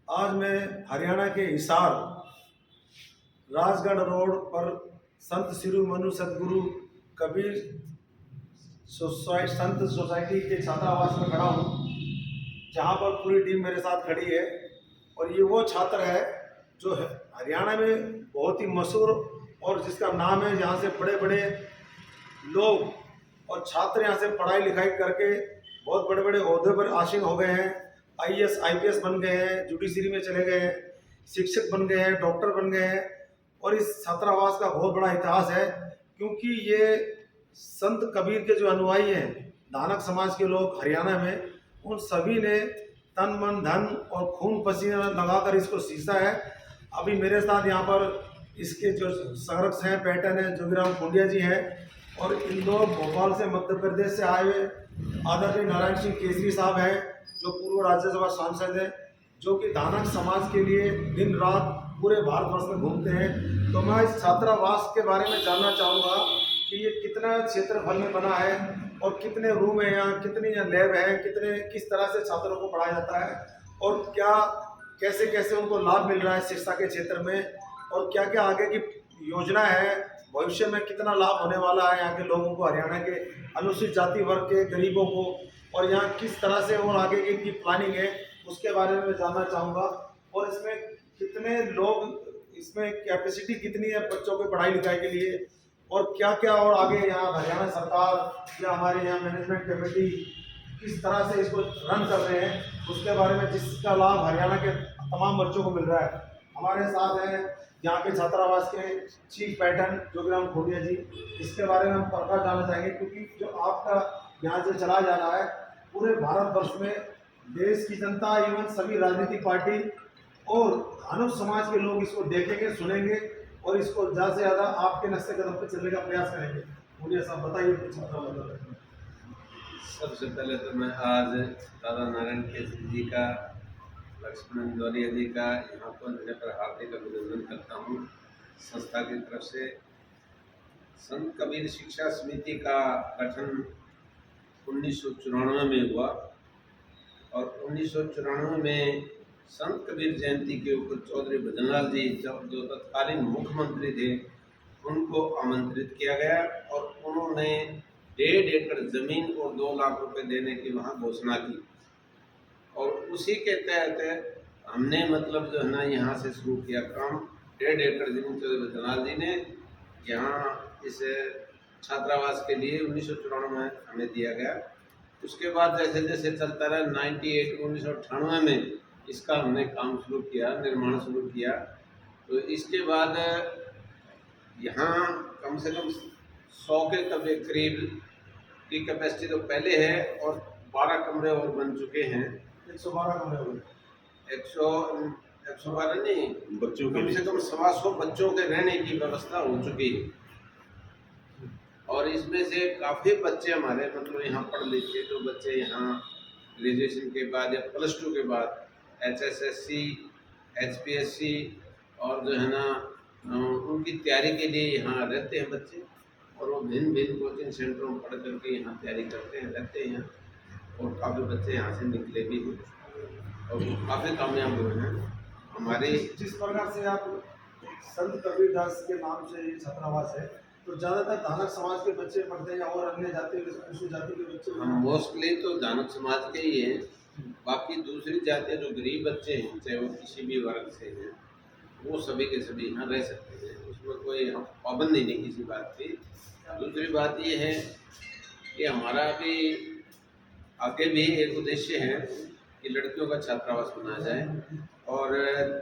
आज मैं हरियाणा के हिसार राजगढ़ रोड पर संत शिरोमणि सदगुरु कबीर संत सोसाइटी के छात्रावास में खड़ा हूँ, जहाँ पर पूरी टीम मेरे साथ खड़ी है। और ये वो छात्र है जो हरियाणा में बहुत ही मशहूर और जिसका नाम है, यहाँ से बड़े बड़े लोग और छात्र यहाँ से पढ़ाई लिखाई करके बहुत बड़े बड़े ओहदे पर आसीन हो गए हैं। आईएएस आईपीएस बन गए हैं, जुडिशरी में चले गए हैं, शिक्षक बन गए हैं, डॉक्टर बन गए हैं। और इस छात्रावास का बहुत बड़ा इतिहास है, क्योंकि ये संत कबीर के जो अनुयायी हैं, धानक समाज के लोग हरियाणा में, उन सभी ने तन मन धन और खून पसीना लगाकर इसको सींचा है। अभी मेरे साथ यहाँ पर इसके जो संरक्षक हैं, पैटर्न है, जोगीराम कुंडिया जी हैं, और इंदौर भोपाल से मध्य प्रदेश से आए हुए आदरणीय नारायण सिंह केसरी साहब हैं, जो पूर्व राज्यसभा सांसद हैं, जो कि धानक समाज के लिए दिन रात पूरे भारतवर्ष में घूमते हैं। तो मैं इस छात्रावास के बारे में जानना चाहूँगा कि ये कितना क्षेत्रफल में बना है और कितने रूम है यहाँ, कितनी यहाँ लैब है, किस तरह से छात्रों को पढ़ाया जाता है, और क्या कैसे कैसे उनको लाभ मिल रहा है शिक्षा के क्षेत्र में, और क्या क्या आगे की योजना है, भविष्य में कितना लाभ होने वाला है यहाँ के लोगों को, हरियाणा के अनुसूचित जाति वर्ग के गरीबों को, और यहाँ किस तरह से और आगे की इनकी प्लानिंग है, उसके बारे में मैं जानना चाहूँगा। और इसमें कितने लोग, इसमें कैपेसिटी कितनी है बच्चों की पढ़ाई लिखाई के लिए, और क्या क्या और आगे यहाँ हरियाणा सरकार या हमारे यहाँ मैनेजमेंट कमेटी किस तरह से इसको रन कर रहे हैं, उसके बारे में, जिसका लाभ हरियाणा के तमाम बच्चों को मिल रहा है। हमारे साथ हैं यहाँ के छात्रावास के चीफ पैटर्न जोगीराम कुंडिया जी। इसके बारे में हम प्रकाश डालना चाहेंगे, क्योंकि जो आपका यहाँ से चला जा रहा है, पूरे भारतवर्ष में देश की जनता, इवन सभी राजनीतिक पार्टी और धानक समाज के लोग इसको देखेंगे, सुनेंगे, और इसको ज़्यादा से ज़्यादा आपके नक्शे कदम पर चलने का प्रयास करेंगे। मुझे सब बताइए कुछ। सबसे पहले तो मैं आज दादा नारायण केसरी जी का, लक्ष्मण दौरिया जी का यहाँ पर मेरे पर हार्दिक अभिनंदन करता हूँ। संस्था की तरफ से संत कबीर शिक्षा समिति का गठन 1994 में हुआ, और 1994 में संत कबीर जयंती के ऊपर चौधरी भजनलाल जी, जो तत्कालीन मुख्यमंत्री थे, उनको आमंत्रित किया गया, और उन्होंने 1.5 एकड़ जमीन और 2 लाख रुपए देने की वहाँ घोषणा की। और उसी के तहत हमने मतलब जो है ना यहाँ से शुरू किया काम। 1.5 एकड़ जमीन चौधरी भजनलाल जी ने यहाँ इस छात्रावास के लिए 1994 में हमें दिया गया। उसके बाद जैसे जैसे चलता रहा, 1998 में इसका हमने काम शुरू किया, निर्माण शुरू किया। तो इसके बाद यहाँ कम से कम 100 के करीब की कैपेसिटी तो पहले है, और 12 कमरे और बन चुके हैं। 112 कमरे हो गए। 112 नहीं, बच्चों कम से कम 125 बच्चों के रहने की व्यवस्था हो चुकी है। और इसमें से काफ़ी बच्चे हमारे मतलब यहाँ पढ़ लिखे, जो बच्चे यहाँ ग्रेजुएशन के बाद या +2 के बाद HSSC, HPSC और जो है ना उनकी तैयारी के लिए यहाँ रहते हैं बच्चे, और वो भिन्न भिन्न कोचिंग सेंटरों में पढ़ करके यहाँ तैयारी करते हैं, रहते हैं यहाँ। और काफ़ी बच्चे यहाँ से निकले भी हैं और काफ़ी कामयाब हुए हैं हमारे। जिस प्रकार से आप संत कबीरदास के नाम से ये छात्रावास है, तो ज़्यादातर धानक समाज के बच्चे पढ़ते हैं, और अन्य जाति अनुसूचित जाति के बच्चे? हम मोस्टली तो धानक समाज के ही हैं। बाकी दूसरी जातियाँ जो गरीब बच्चे हैं, चाहे वो किसी भी वर्ग से हैं, वो सभी के सभी यहाँ रह सकते हैं, उसमें कोई पाबंदी नहीं किसी बात की। दूसरी बात ये है कि हमारा भी आगे भी एक उद्देश्य है कि लड़कियों का छात्रावास बनाया जाए। और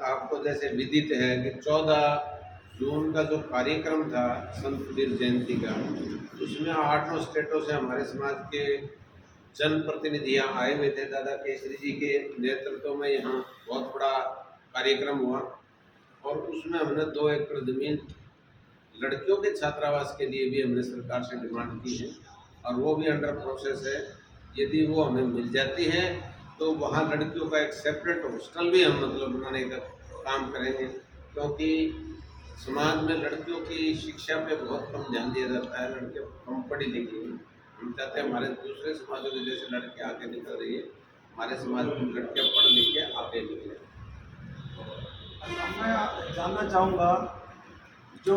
आपको जैसे विदित है कि 14 जून का जो कार्यक्रम था संत कबीर जयंती का, उसमें 8 स्टेटों से हमारे समाज के जनप्रतिनिधि यहाँ आए हुए थे। दादा केसरी जी के नेतृत्व में यहाँ बहुत बड़ा कार्यक्रम हुआ, और उसमें हमने 2 एकड़ जमीन लड़कियों के छात्रावास के लिए भी हमने सरकार से डिमांड की है, और वो भी अंडर प्रोसेस है। यदि वो हमें मिल जाती है तो वहाँ लड़कियों का एक सेपरेट हॉस्टल भी हम मतलब बनाने का काम करेंगे, क्योंकि समाज में लड़कियों की शिक्षा पे बहुत कम ध्यान दिया जाता है। लड़कियाँ कम पढ़ी लिखी हैं। हम चाहते हैं हमारे दूसरे समाजों के जैसे लड़कियाँ आगे निकल रही है, हमारे समाज में लड़कियाँ पढ़ लिख के आगे निकले। जानना चाहूँगा, जो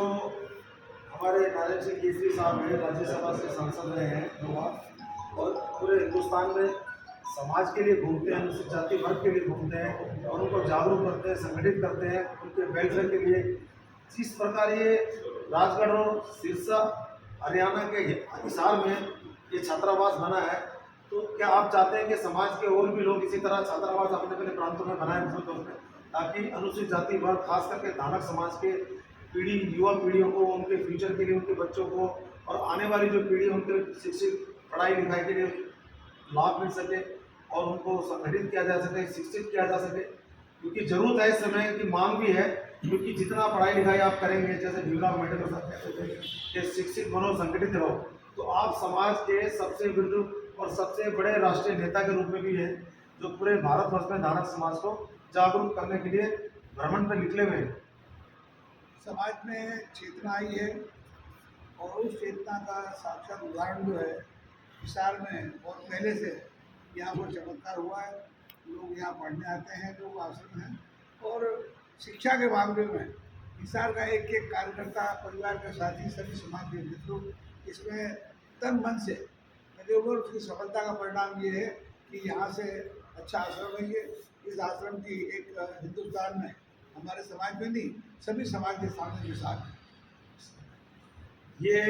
हमारे नारायण सिंह केसरी साहब हैं, राज्यसभा से सांसद रहे हैं 2 बार और पूरे हिंदुस्तान में समाज के लिए घूमते हैं, अनुसूचित जाति वर्ग के लिए घूमते हैं और उनको जागरूक करते हैं, संगठित करते हैं उनके वेलफेयर के लिए। जिस प्रकार ये राजगढ़ और सिरसा हरियाणा के हिसार में ये छात्रावास बना है, तो क्या आप चाहते हैं कि समाज के और भी लोग इसी तरह छात्रावास अपने अपने प्रांतों में बनाएं में, ताकि अनुसूचित जाति वर्ग खास करके धानक समाज के पीढ़ी युवा पीढ़ियों को उनके फ्यूचर के लिए, उनके बच्चों को और आने वाली जो पीढ़ी उनके शिक्षित पढ़ाई लिखाई के लिए लाभ मिल सके और उनको संगठित किया जा सके, शिक्षित किया जा सके, क्योंकि जरूरत है इस समय की, मांग भी है। क्योंकि जितना पढ़ाई लिखाई आप करेंगे, जैसे भीमराव अम्बेडकर साहब कहते थे कि शिक्षित बनो, संगठित रहो, तो आप समाज के सबसे बुजुर्ग और सबसे बड़े राष्ट्रीय नेता के रूप में भी है, जो पूरे भारतवर्ष में धानक समाज को जागरूक करने के लिए भ्रमण पर निकले हुए हैं। समाज में चेतना आई है और उस चेतना का साक्षात उदाहरण जो है हिसार में बहुत पहले से यहाँ पर चमत्कार हुआ है। लोग यहाँ पढ़ने आते हैं, लोग आश्रम हैं और शिक्षा के मामले में हिसार का एक एक कार्यकर्ता, परिवार के साथी, सभी समाज के मित्र इसमें तन मन से लगे हुए। उसकी सफलता का परिणाम ये है कि यहाँ से अच्छा आश्रम है। ये इस आश्रम की एक हिंदुस्तान में हमारे समाज में नहीं, सभी समाज के सामने मिसाल है। ये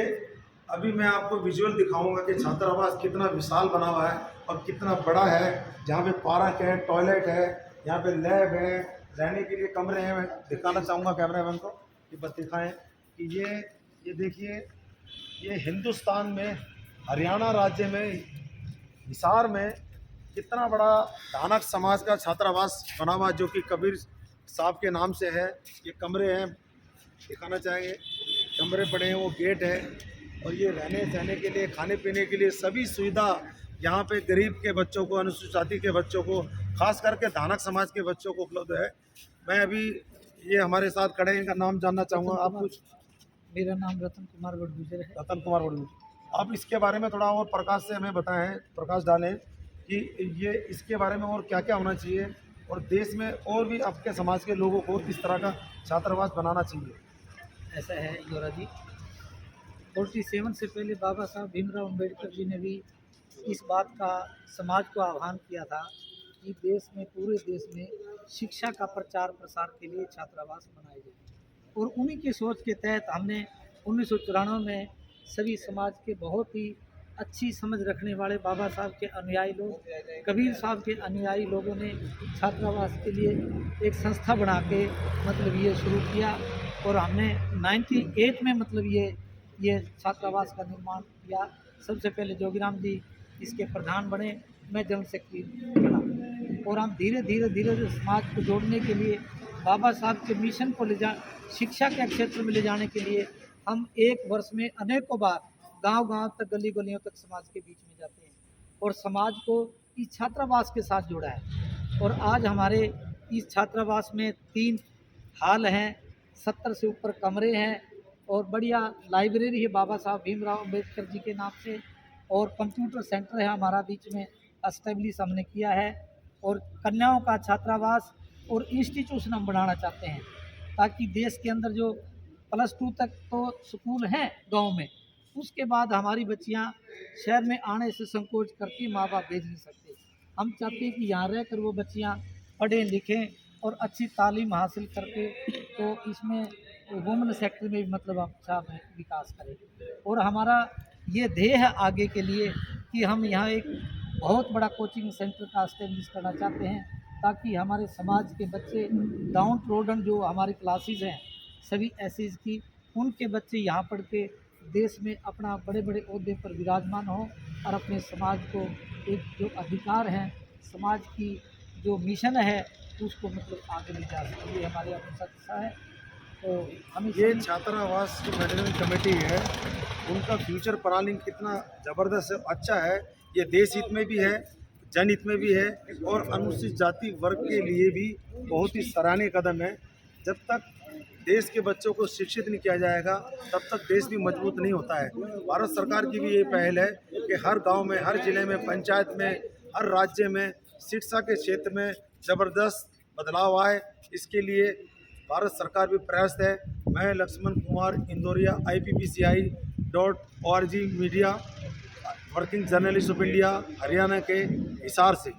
अभी मैं आपको विजुअल दिखाऊंगा कि छात्रावास कितना विशाल बना हुआ है और कितना बड़ा है। जहाँ पे पार्क है, टॉयलेट है, यहाँ पे लैब है, रहने के लिए कमरे हैं। मैं दिखाना चाहूँगा कैमरामैन को कि बस दिखाएं कि ये देखिए, ये हिंदुस्तान में हरियाणा राज्य में हिसार में कितना बड़ा धानक समाज का छात्रावास बना हुआ, जो कि कबीर साहब के नाम से है। ये कमरे हैं, दिखाना चाहेंगे, कमरे पड़े हैं, वो गेट है और ये रहने सहने के लिए, खाने पीने के लिए सभी सुविधा यहाँ पे गरीब के बच्चों को, अनुसूचित जाति के बच्चों को, खास करके धानक समाज के बच्चों को उपलब्ध है। मैं अभी ये हमारे साथ खड़े हैं, इनका नाम जानना चाहूँगा। आप कुछ? मेरा नाम रतन कुमार बड़गुजर है। रतन कुमार बड़गुजर, आप इसके बारे में थोड़ा और प्रकाश से हमें बताएं, प्रकाश डालें कि ये इसके बारे में और क्या क्या होना चाहिए और देश में और भी आपके समाज के लोगों को इस तरह का छात्रावास बनाना चाहिए। ऐसा है योरा जी, 47 से पहले बाबा साहब भीमराव अम्बेडकर जी ने भी इस बात का समाज को आह्वान किया था कि देश में, पूरे देश में शिक्षा का प्रचार प्रसार के लिए छात्रावास बनाए जाए। और उन्हीं की सोच के तहत हमने 1994 में सभी समाज के बहुत ही अच्छी समझ रखने वाले बाबा साहब के अनुयायी लोग, कबीर साहब के अनुयायी लोगों ने छात्रावास के लिए एक संस्था बना के मतलब ये शुरू किया। और हमने 98 में मतलब ये छात्रावास का निर्माण किया। सबसे पहले जोगीराम जी इसके प्रधान बने, मैं जनरल सेक्रेटरी बना। और हम धीरे धीरे समाज को जोड़ने के लिए, बाबा साहब के मिशन को शिक्षा के क्षेत्र में ले जाने के लिए हम एक वर्ष में अनेकों बार गांव-गांव तक, गली-गलियों तक समाज के बीच में जाते हैं और समाज को इस छात्रावास के साथ जोड़ा है। और आज हमारे इस छात्रावास में 3 हॉल हैं, 70 से ऊपर कमरे हैं और बढ़िया लाइब्रेरी है बाबा साहब भीमराव अम्बेडकर जी के नाम से। और कंप्यूटर सेंटर है हमारा बीच में एस्टेब्लिश हमने किया है। और कन्याओं का छात्रावास और इंस्टीट्यूशन हम बनाना चाहते हैं, ताकि देश के अंदर जो +2 तक तो स्कूल हैं गांव में, उसके बाद हमारी बच्चियां शहर में आने से संकोच करती, माँ बाप भेज नहीं सकते। हम चाहते हैं कि यहाँ रहकर वो बच्चियां पढ़ें लिखें और अच्छी तालीम हासिल करके तो इसमें वुमेन सेक्टर में भी मतलब अच्छा विकास करें। और हमारा ये ध्येय है आगे के लिए कि हम यहाँ एक बहुत बड़ा कोचिंग सेंटर का एस्टेब्लिश करना चाहते हैं, ताकि हमारे समाज के बच्चे, डाउन ट्रोडन जो हमारी क्लासेस हैं सभी एससीज की, उनके बच्चे यहाँ पढ़ के देश में अपना बड़े बड़े ओहदे पर विराजमान हो और अपने समाज को एक जो अधिकार हैं, समाज की जो मिशन है उसको मतलब आगे ले जा सके। ये हमारी अपेक्षा है। तो हम ये छात्रावास जो मैनेजमेंट कमेटी है, उनका फ्यूचर प्लानिंग कितना ज़बरदस्त है, अच्छा है। ये देश हित में भी है, जनहित में भी है और अनुसूचित जाति वर्ग के लिए भी बहुत ही सराहनीय कदम है। जब तक देश के बच्चों को शिक्षित नहीं किया जाएगा, तब तक देश भी मजबूत नहीं होता है। भारत सरकार की भी ये पहल है कि हर गांव में, हर जिले में, पंचायत में, हर राज्य में शिक्षा के क्षेत्र में ज़बरदस्त बदलाव आए। इसके लिए भारत सरकार भी प्रयास है। मैं Lakshman Kumar Indoria IPPCI.org media working journalist of India Haryana के हिसार से।